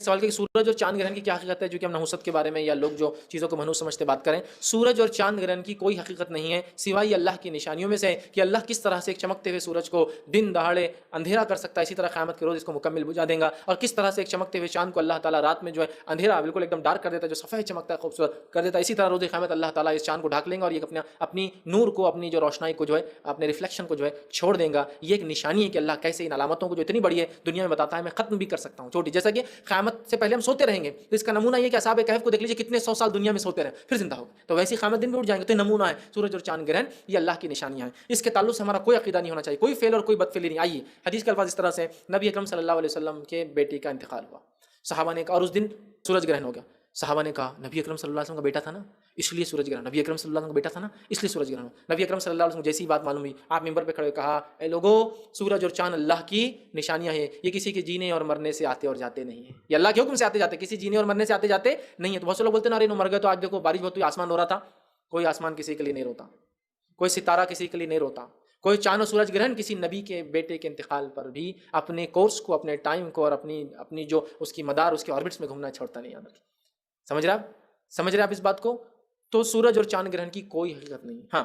सवाल कि सूरज और चांद ग्रहण की क्या हकीकत है, जो कि हम नहुसत के बारे में या लोग जो चीज़ों को मनहूस समझते बात करें। सूरज और चांद ग्रहण की कोई हकीकत नहीं है सिवाय अल्लाह की निशानियों में से कि अल्लाह किस तरह से एक चमकते हुए सूरज को दिन दहाड़े अंधेरा कर सकता है, इसी तरह क़यामत के रोज़ इसको मुकम्मल बुझा देगा। और किस तरह से एक चमकते हुए चांद को अल्लाह ताला रात में जो है अंधेरा बिल्कुल एकदम डार्क कर देता है, जो सफ़ेद चमकता है खूबसूरत कर देता है, इसी तरह रोज़ क़यामत अल्लाह ताला इस चांद को ढाक लेंगे और ये अपनी नूर को, अपनी जो रोशनाई को जो है, अपने रिफ्लेक्शन को जो है छोड़ देगा। ये एक निशानी है कि अल्लाह कैसे इन अलामतों को जो इतनी बड़ी है दुनिया में बताता है, मैं ख़त्म भी कर सकता हूँ छोटी। जैसा कि क़यामत से पहले हम सोते रहेंगे, तो इसका नमूना ये कि असहाब कहफ को देख लीजिए, कितने 100 साल दुनिया में सोते रहे फिर जिंदा हो गए, तो वैसे क़यामत दिन भी उठ जाएंगे। तो नमूना है सूरज और चांद ग्रहण, ये अल्लाह की निशानियां हैं। इसके ताल्लुक से हमारा कोई अकीदा नहीं होना चाहिए, कोई फेल और कोई बदफेली नहीं। आइए हदीस के अल्फाज इस तरह से, नबी अकरम सल्लल्लाहु अलैहि वसल्लम के बेटे का इंतकाल हुआ, सहाबा ने कहा, और उस दिन सूरज ग्रहण हो गया। सहाबा ने कहा नबी अकरम सल्लल्लाहु अलैहि वसल्लम का बेटा था ना, इसलिए सूरज ग्रहण। नबी अकरम सल्लल्लाहु अलैहि वसल्लम का बेटा था ना, इसलिए सूरज ग्रहण। नबी अकरम सल्लल्लाहु अलैहि वसल्लम जैसी बात मालूम हुई, आप मिंबर पे खड़े कहा, ए लोगो, सूरज और चांद अल्लाह की निशानियां हैं, ये किसी के जीने और मरने से आते और जाते नहीं है, ये अल्लाह के हुक्म से आते जाते, किसी जीने और मरने से आते जाते नहीं है। तो बहुत से लोग बोलते ना, अरे मर गए तो आज देखो बारिश बहुत हुई, आसमान रो रहा था। कोई आसमान किसी के लिए नहीं रोता, कोई सितारा किसी के लिए नहीं रोता, कोई चांद और सूरज ग्रहण किसी नबी के बेटे के इंतकाल पर भी अपने कोर्स को, अपने टाइम को और अपनी जो उसकी मदार, उसके ऑर्बिट्स में घूमना छोड़ता नहीं। याद रखिए, समझ रहे आप इस बात को। तो सूरज और चांद ग्रहण की कोई हकीकत नहीं। हाँ,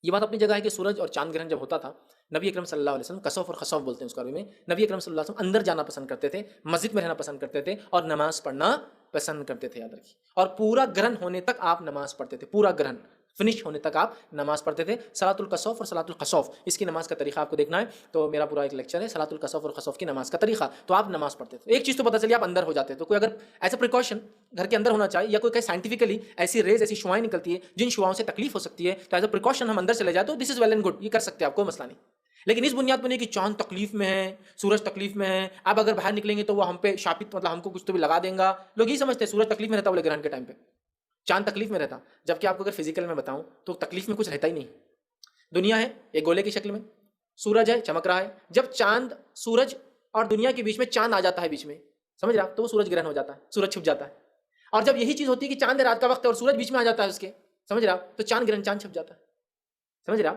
ये बात अपनी जगह है कि सूरज और चांद ग्रहण जब होता था, नबी अकरम सल्लल्लाहु अलैहि वसल्लम, कसौफ और खसौफ बोलते हैं उसको अरबी में, नबी अकरम सल्लल्लाहु अलैहि वसल्लम अंदर जाना पसंद करते थे, मस्जिद में रहना पसंद करते थे और नमाज पढ़ना पसंद करते थे। याद रखिए, और पूरा ग्रहण होने तक आप नमाज पढ़ते थे, पूरा ग्रहण फिनिश होने तक आप नमाज पढ़ते थे। सलातुल कसौफ और सलातुल खसौफ, इसकी नमाज का तरीका आपको देखना है तो मेरा पूरा एक लेक्चर है सलातुल कसौफ और खसौफ की नमाज का तरीका। तो आप नमाज पढ़ते थे, एक चीज़ तो पता चली, आप अंदर हो जाते। तो कोई अगर एज ए प्रिकॉशन घर के अंदर होना चाहिए, या कोई कहीं साइंटिफिकली ऐसी रेज, ऐसी शुआएं निकलती है जिन शुआओं से तकलीफ हो सकती है, तो एज ए प्रिकॉशन हम अंदर चले जाए तो this is well and good, ये कर सकते हैं आप, कोई मसला नहीं। लेकिन इस बुनियाद पर नहीं कि चांद तकलीफ में है, सूरज तकलीफ में है, अब अगर बाहर निकलेंगे तो वो हम पे शापित, मतलब हमको कुछ तो भी लगा देगा। लोग यही समझते हैं सूरज तकलीफ में रहता बोले ग्रहण के टाइम पे, चांद तकलीफ में रहता। जबकि आपको अगर फिजिकल में बताऊं तो तकलीफ में कुछ रहता ही नहीं। दुनिया है एक गोले की शक्ल में, सूरज है चमक रहा है, जब चांद, सूरज और दुनिया के बीच में चांद आ जाता है बीच में, समझ रहा, तो वो सूरज ग्रहण हो जाता है, सूरज छुप जाता है। और जब यही चीज होती है कि चांद रात का वक्त है और सूरज बीच में आ जाता है उसके, समझ रहा, तो चांद ग्रहण, चांद छुप जाता है, समझ रहा।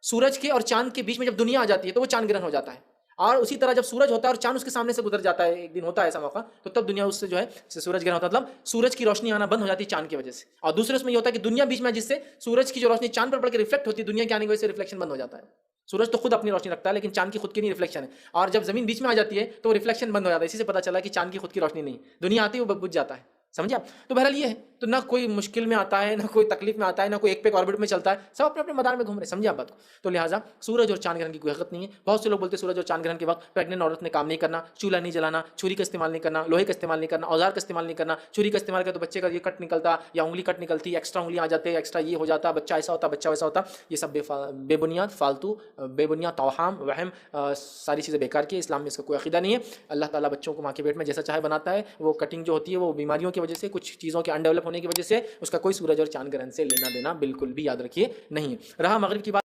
सूरज के और चांद के बीच में जब दुनिया आ जाती है तो वो चांद ग्रहण हो जाता है। और उसी तरह जब सूरज होता है और चांद उसके सामने से गुजर जाता है, एक दिन होता है ऐसा मौका, तो तब दुनिया उससे जो है सूरज ग्रहण होता है, मतलब सूरज की रोशनी आना बंद हो जाती है चांद की वजह से। और दूसरे उसमें ये होता है कि दुनिया बीच में, जिससे सूरज की जो रोशनी चांद पर पड़ के रिफ्लेक्ट होती है, दुनिया के आने की वजह से रिफ्लेक्शन बंद हो जाता है। सूरज तो खुद अपनी रोशनी रखता है लेकिन चांद की खुद की नहीं रिफ्लेक्शन है, और जब जमीन बीच में आ जाती है तो रिफ्लेक्शन बंद हो जाता है। इसी से पता चला कि चांद की खुद की रोशनी नहीं, दुनिया आती है वो बुझ जाता है, समझे आप। तो बहरहाल ये है, तो ना कोई मुश्किल में आता है, ना कोई तकलीफ में आता है, ना कोई एक पे ऑर्बिट में चलता है, सब अपने अपने मैदान में घूम रहे, समझे आप बात को। तो लिहाजा सूरज और चांद ग्रहण की कोई हकीकत नहीं है। बहुत से लोग बोलते हैं सूरज और चांद ग्रहण के वक्त प्रेग्नेंट औरत ने काम नहीं करना, चूल्हा नहीं जलाना, छुरी का इस्तेमाल नहीं करना, लोहे का इस्तेमाल नहीं करना, औजार का इस्तेमाल नहीं करना। छुरी का इस्तेमाल कर तो बच्चे का ये कट निकलता या उंगली कट निकलती, एक्स्ट्रा उंगली आ जाते, एक्स्ट्रा ये हो जाता, बच्चा ऐसा होता, बच्चा वैसा होता। ये सब बेबुनियाद, फालतू, बेबुनियाद तौहाम, वहम, सारी चीज़ें बेकार की। इस्लाम में इसका कोई अकीदा नहीं है। अल्लाह ताला बच्चों को माँ के पेट में जैसा चाहे बनाता है। वो कटिंग जो होती है वो बीमारियों की वजह से, कुछ चीज़ों के अनडेवलप होने की वजह से, उसका कोई सूरज और चांद ग्रहण से लेना देना बिल्कुल भी, याद रखिए, नहीं है। रहा मगरिब की बात,